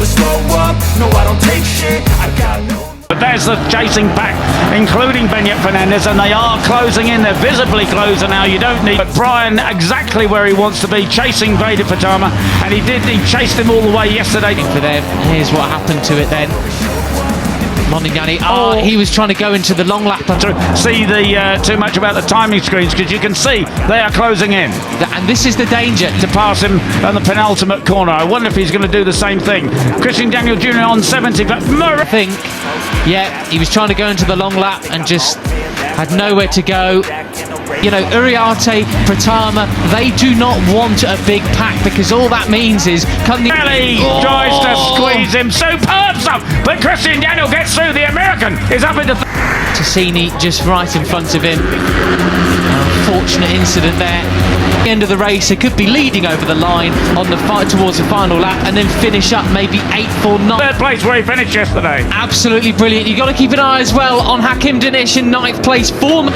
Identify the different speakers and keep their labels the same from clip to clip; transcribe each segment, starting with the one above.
Speaker 1: never slow up, no I don't take shit, I got no.
Speaker 2: But there's the chasing pack, including Benyat Fernandez, and they are closing in. They're visibly closer now. You don't need. But Brian exactly where he wants to be, chasing Veda Pratama, and he chased him all the way yesterday.
Speaker 3: For them, here's what happened to it then. Mondignani, he was trying to go into the long lap.
Speaker 2: See the too much about the timing screens, because you can see they are closing in.
Speaker 3: And this is the danger.
Speaker 2: To pass him on the penultimate corner. I wonder if he's going to do the same thing. Christian Daniel Jr. on 70, but
Speaker 3: I think, yeah, he was trying to go into the long lap and just had nowhere to go. You know, Uriarte, Pratama, they do not want a big pack, because all that means is
Speaker 2: Kelly tries to squeeze him. Superb stuff, but Christian Daniel gets through. The American is up into
Speaker 3: Tassini just right in front of him. Unfortunate incident there. The end of the race, it could be leading over the line on the fight towards the final lap, and then finish up maybe 8th or 9th.
Speaker 2: Third place where he finished yesterday.
Speaker 3: Absolutely brilliant. You've got to keep an eye as well on Hakim Danish in 9th place form.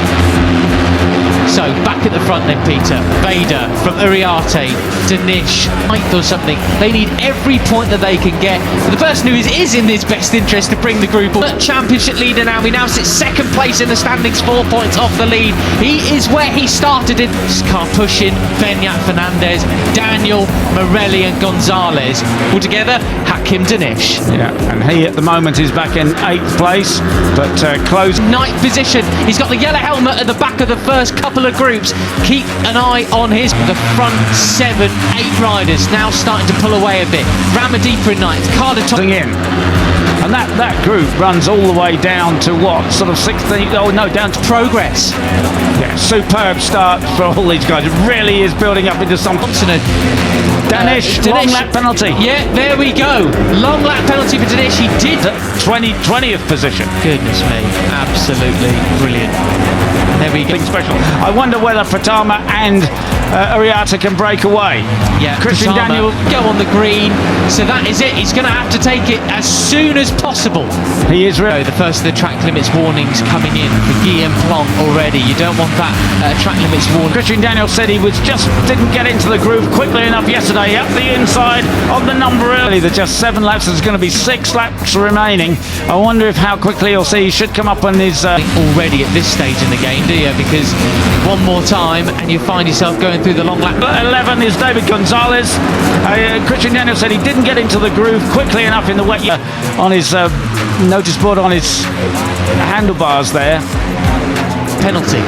Speaker 3: So back at the front then, Peter. Veda from Uriarte, Danish, 9th or something. They need every point that they can get. The person who is in his best interest to bring the group up. Championship leader now. We now sit 2nd place in the standings, 4 points off the lead. He is where he started in. Car pushing, Benyat Fernandez, Daniel, Morelli and Gonzalez. All together, Hakim Danish.
Speaker 2: Yeah, and he at the moment is back in 8th place, but close.
Speaker 3: 9th position. He's got the yellow helmet at the back of the first couple of groups. Keep an eye on the front 7, 8 riders now starting to pull away a bit. Ramadeepa in 9th, Carter
Speaker 2: in. And that group runs all the way down to what? Sort of 16th? Oh no, down to
Speaker 3: Progress.
Speaker 2: Yeah, superb start for all these guys. It really is building up into something. Danish, long lap penalty.
Speaker 3: Yeah, there we go. Long lap penalty for Danish. He did.
Speaker 2: 20th position.
Speaker 3: Goodness me, absolutely brilliant. There we go.
Speaker 2: Special. I wonder whether Pratama and Uriarte can break away.
Speaker 3: Yeah,
Speaker 2: Christian
Speaker 3: Pratama
Speaker 2: Daniel
Speaker 3: go on the green. So that is it. He's going to have to take it as soon as possible.
Speaker 2: He is really.
Speaker 3: The first of the track limits warnings coming in for Guillaume Plonk already. You don't want that track limits warning.
Speaker 2: Christian Daniel said he didn't get into the groove quickly enough yesterday. Up the inside of the number early. There's just 7 laps. There's going to be 6 laps remaining. I wonder if how quickly he'll see. He should come up on his
Speaker 3: already at this stage in the game, do you? Because one more time and you find yourself going through the long lap.
Speaker 2: 11 is David Gonzalez. Christian Daniel said he didn't get into the groove quickly enough in the wet on his notice board on his handlebars there.
Speaker 3: Penalty.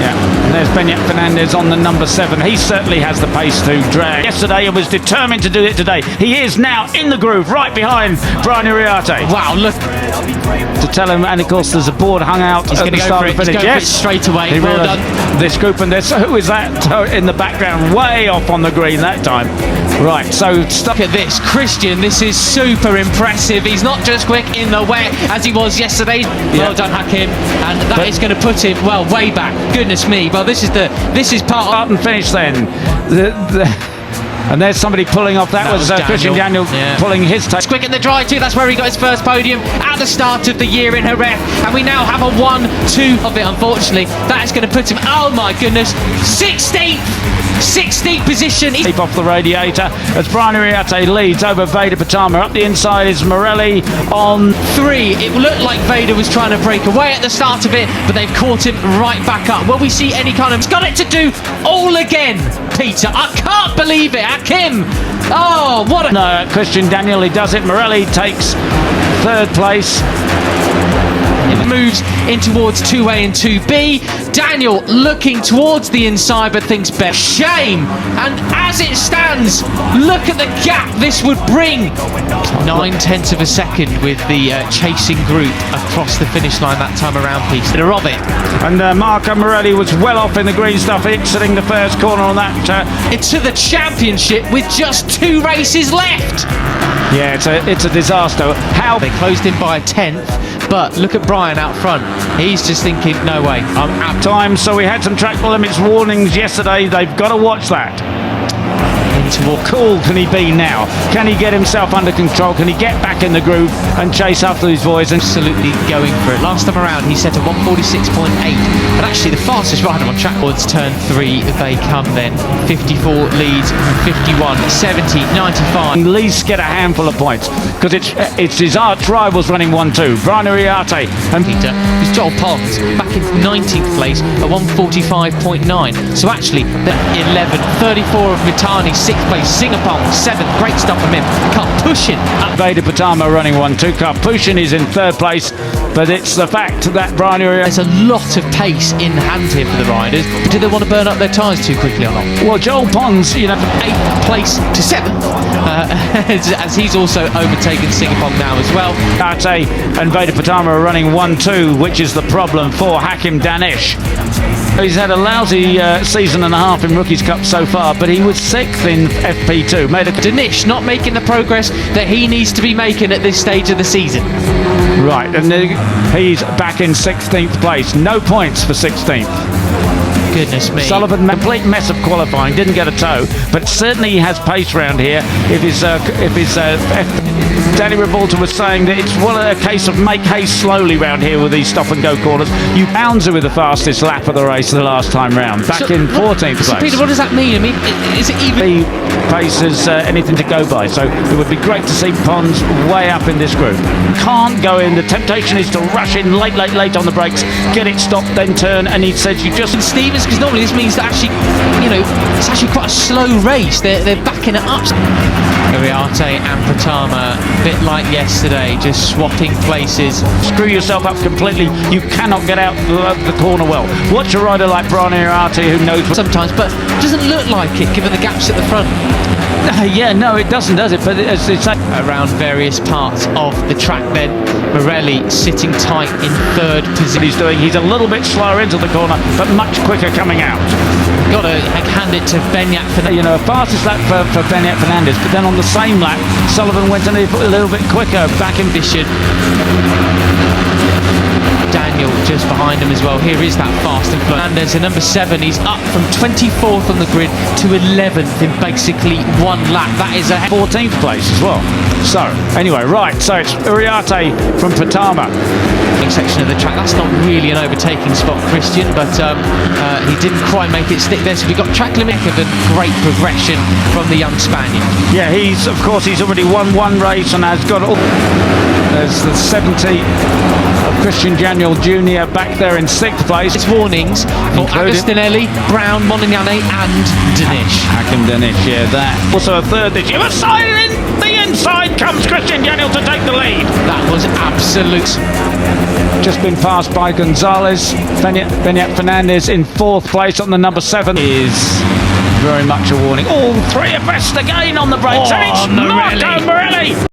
Speaker 2: Yeah, and there's Benyat Fernandez on the number 7. He certainly has the pace to drag. Yesterday and was determined to do it today. He is now in the groove, right behind Brian Uriarte.
Speaker 3: Wow, look.
Speaker 2: To tell him, and of course there's a board hung out at the start of the finish.
Speaker 3: Yes, straight away. Well done.
Speaker 2: This group, and there's who is that in the background, way off on the green that time. Right, so
Speaker 3: look at this, Christian. This is super impressive. He's not just quick in the wet as he was yesterday. Well done, Hakim, and that is going to put him way back. Goodness me. Well, this is part
Speaker 2: start and finish then. And there's somebody pulling off. That was Christian Daniel pulling his tape.
Speaker 3: It's quick in the dry too. That's where he got his first podium at the start of the year in Jerez. And we now have a 1-2 of it, unfortunately. That is going to put him, oh my goodness, 16th position.
Speaker 2: Keep off the radiator as Brian Uriarte leads over Veda Pratama. Up the inside is Morelli on
Speaker 3: 3. It looked like Veda was trying to break away at the start of it, but they've caught him right back up. Will we see any kind of... He's got it to do all again, Peter. I can't believe it. Hakim. Oh, what a...
Speaker 2: No, Christian Daniel, he does it. Morelli takes 3rd place.
Speaker 3: It moves in towards 2A and 2B. Daniel looking towards the inside, but thinks best. Shame. And as it stands, look at the gap this would bring. 9/10 of a second with the chasing group across the finish line that time around, piece. They're of it.
Speaker 2: And Marco Morelli was well off in the green stuff, exiting the first corner on that.
Speaker 3: Into the championship with just 2 races left.
Speaker 2: Yeah, it's a disaster. How
Speaker 3: they closed in by a 10th, but look at Brian out front. He's just thinking, no way, I'm out.
Speaker 2: Time. So we had some track limits warnings yesterday. They've got to watch that.
Speaker 3: toward.
Speaker 2: Cool can he be now? Can he get himself under control? Can he get back in the groove and chase after these boys? And
Speaker 3: Absolutely going for it. Last time around he set a 146.8, but actually the fastest rider on track. Towards turn 3 they come then. 54 leads, 51, 70, 95.
Speaker 2: at least get a handful of points, because it's his arch rivals running 1-2. Brian Uriarte and
Speaker 3: Peter, who's Joel Pons back in 19th place at 145.9. So actually, the 11, 34 of Mitani, 6th place, Singapore 7th, great stuff from him. Karpushin up.
Speaker 2: Veda Pratama running 1-2. Karpushin is in 3rd place, but it's the fact that Brian Uriarte.
Speaker 3: There's a lot of pace in hand here for the riders. Do they want to burn up their tyres too quickly or not?
Speaker 2: Well, Joel Pons, you know,
Speaker 3: 8th place to 7th, as he's also overtaken Singapore now as well.
Speaker 2: Uriarte and Veda Pratama are running 1-2, which is the problem for Hakim Danish. He's had a lousy season and a half in Rookies Cup so far, but he was 6th in FP2.
Speaker 3: Danish not making the progress that he needs to be making at this stage of the season.
Speaker 2: Right, and he's back in 16th place. No points for 16th.
Speaker 3: Goodness me.
Speaker 2: Sullivan, complete mess of qualifying, didn't get a toe, but certainly he has pace round here. Danny Revolta was saying that it's a case of make haste slowly round here with these stop and go corners. You Bounds with the fastest lap of the race the last time round, back in 14th place.
Speaker 3: So Peter, what does that mean? I mean, is it even?
Speaker 2: The pace is anything to go by, so it would be great to see Pons way up in this group. Can't go in. The temptation is to rush in late on the brakes, get it stopped, then turn, and he says you just.
Speaker 3: Stevens, because normally this means that actually, you know, it's actually quite a slow race. They're backing it up. Uriarte and Pratama, a bit like yesterday, just swapping places.
Speaker 2: Screw yourself up completely. You cannot get out the corner well. Watch a rider like Brian Uriarte who knows
Speaker 3: sometimes, but it doesn't look like it given the gaps at the front.
Speaker 2: Yeah, no, it doesn't, does it? But it's
Speaker 3: around various parts of the track then. Morelli sitting tight in 3rd position.
Speaker 2: He's a little bit slower into the corner, but much quicker coming out.
Speaker 3: Got to hand it to Benyat Fernandez.
Speaker 2: You know, fastest lap for Benyat Fernandez, but then on the same lap, Sullivan went a little bit quicker.
Speaker 3: Back in Bishop. Daniel just behind him as well. Here is that fast and Fernandez, number 7. He's up from 24th on the grid to 11th in basically one lap. That is a
Speaker 2: 14th place as well. So anyway, right. So it's Uriarte from Pratama.
Speaker 3: Section of the track. That's not really an overtaking spot, Christian, but he didn't quite make it stick there. So we got track limit of a great progression from the young Spaniard.
Speaker 2: Yeah, he's already won one race and has got all. There's the 70 of Christian Daniel Jr. back there in 6th place.
Speaker 3: It's warnings for Agostinelli, Brown, Monignane and Danish.
Speaker 2: Hakim Danish, yeah, that. Also a 3rd this year. Aside in the inside comes Christian Daniel to take the lead.
Speaker 3: That was absolute.
Speaker 2: Just been passed by Gonzalez. Benyat Fernandez in 4th place on the number 7 is very much a warning. All 3 abreast again on the brakes, and it's Marco